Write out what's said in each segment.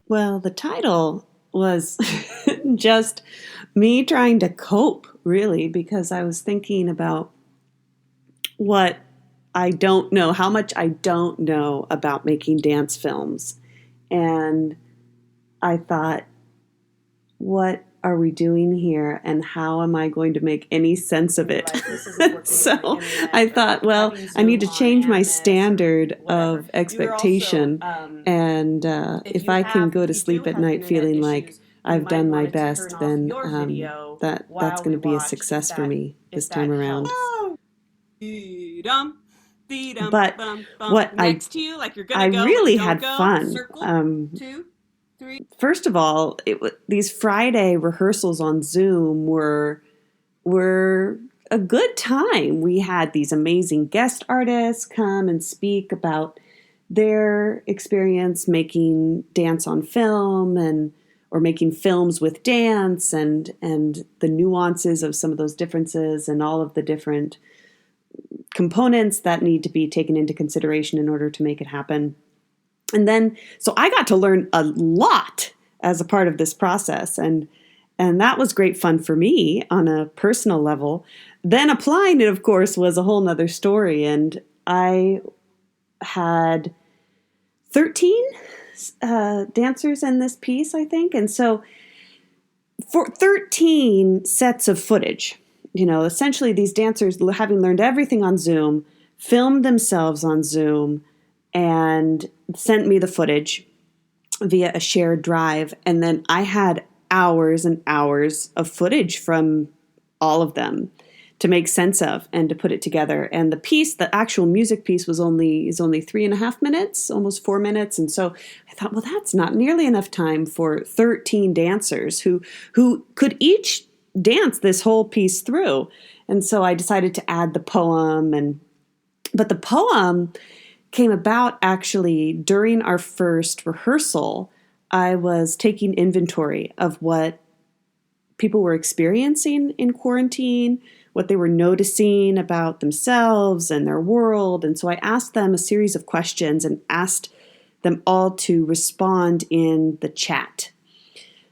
Well, the title was just me trying to cope, really, because I was thinking about what I don't know, how much I don't know about making dance films. And I thought, what are we doing here, and how am I going to make any sense of it? So I thought, well, I need to change my standard of expectation. And if I can go to sleep at night feeling like I've done my best, then that's going to be a success for me this time around. But what I really had fun. First of all, these Friday rehearsals on Zoom were a good time. We had these amazing guest artists come and speak about their experience making dance on film or making films with dance and the nuances of some of those differences and all of the different components that need to be taken into consideration in order to make it happen. And then, so I got to learn a lot as a part of this process, and that was great fun for me on a personal level. Then applying it, of course, was a whole nother story, and I had 13 dancers in this piece, I think, and so for 13 sets of footage, essentially these dancers, having learned everything on Zoom, filmed themselves on Zoom, and sent me the footage via a shared drive. And then I had hours and hours of footage from all of them to make sense of and to put it together. And the actual music piece is only 3.5 minutes, almost 4 minutes. And so I thought, well, that's not nearly enough time for 13 dancers who could each dance this whole piece through. And so I decided to add the poem. But the poem came about actually during our first rehearsal. I was taking inventory of what people were experiencing in quarantine, what they were noticing about themselves and their world. And so I asked them a series of questions and asked them all to respond in the chat.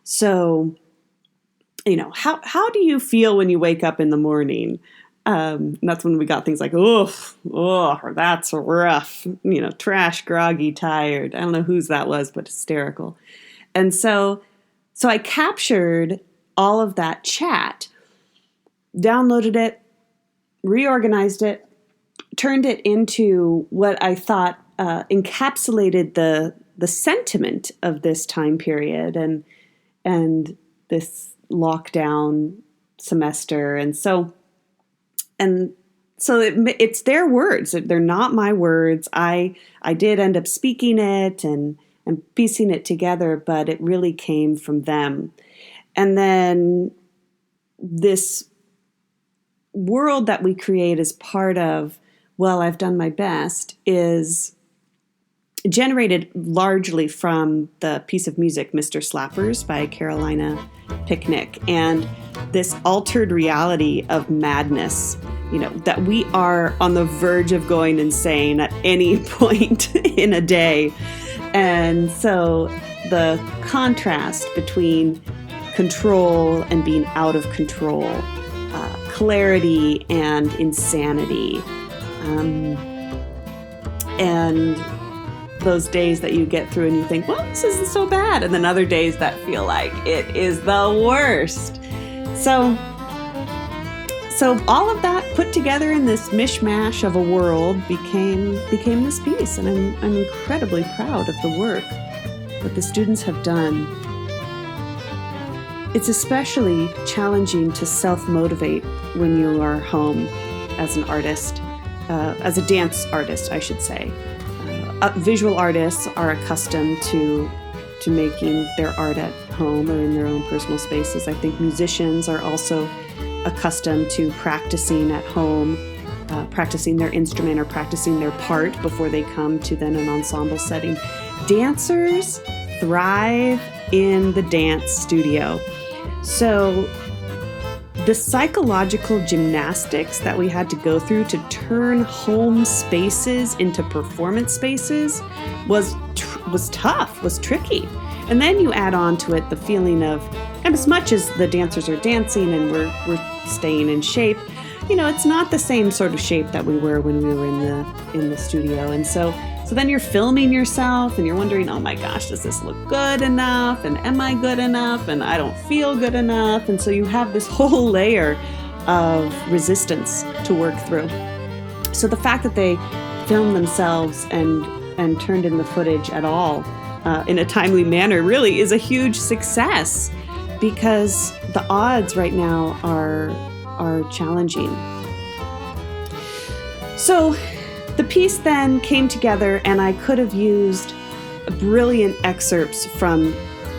So, how do you feel when you wake up in the morning? That's when we got things like, that's rough, trash, groggy, tired. I don't know whose that was, but hysterical. And so I captured all of that chat, downloaded it, reorganized it, turned it into what I thought encapsulated the sentiment of this time period and this lockdown semester. And so it's their words. They're not my words. I did end up speaking it and piecing it together, but it really came from them. And then this world that we create as part of, well, I've done my best, is generated largely from the piece of music, Mr. Slappers by Carolina Picnic, and this altered reality of madness, that we are on the verge of going insane at any point in a day. And so the contrast between control and being out of control, clarity and insanity, and those days that you get through and you think, well, this isn't so bad, and then other days that feel like it is the worst. So all of that put together in this mishmash of a world became this piece, and I'm incredibly proud of the work that the students have done. It's especially challenging to self-motivate when you are home as an artist, as a dance artist, I should say. Visual artists are accustomed to making their art at home or in their own personal spaces. I think musicians are also accustomed to practicing at home, practicing their instrument or practicing their part before they come to then an ensemble setting. Dancers thrive in the dance studio. So the psychological gymnastics that we had to go through to turn home spaces into performance spaces was tough, was tricky. And then you add on to it the feeling of, and as much as the dancers are dancing and we're staying in shape, it's not the same sort of shape that we were when we were in the studio. And so then you're filming yourself and you're wondering, oh my gosh, does this look good enough? And am I good enough? And I don't feel good enough. And so you have this whole layer of resistance to work through. So the fact that they filmed themselves and turned in the footage at all in a timely manner really is a huge success, because the odds right now are challenging. So the piece then came together, and I could have used brilliant excerpts from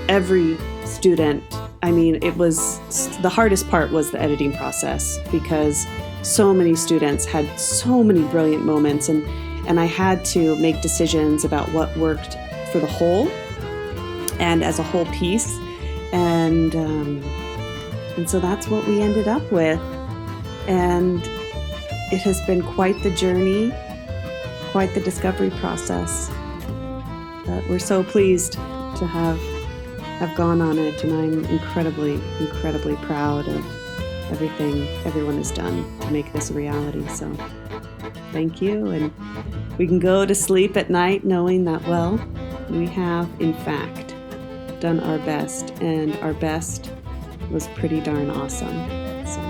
every student. I mean, it was the hardest part was the editing process, because so many students had so many brilliant moments, and I had to make decisions about what worked for the whole and as a whole piece. And so that's what we ended up with. And it has been quite the journey, quite the discovery process. But we're so pleased to have gone on it, and I'm incredibly, incredibly proud of everything everyone has done to make this a reality. So thank you, and we can go to sleep at night knowing that, well, we have in fact done our best, and our best was pretty darn awesome. So.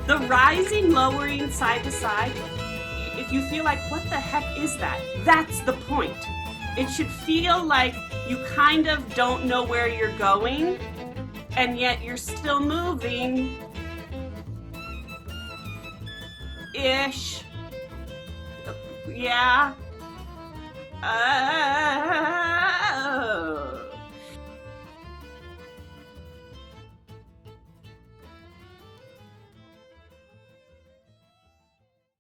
The rising, lowering, side to side, if you feel like, what the heck is that? That's the point. It should feel like you kind of don't know where you're going, and yet you're still moving. Ish. Yeah.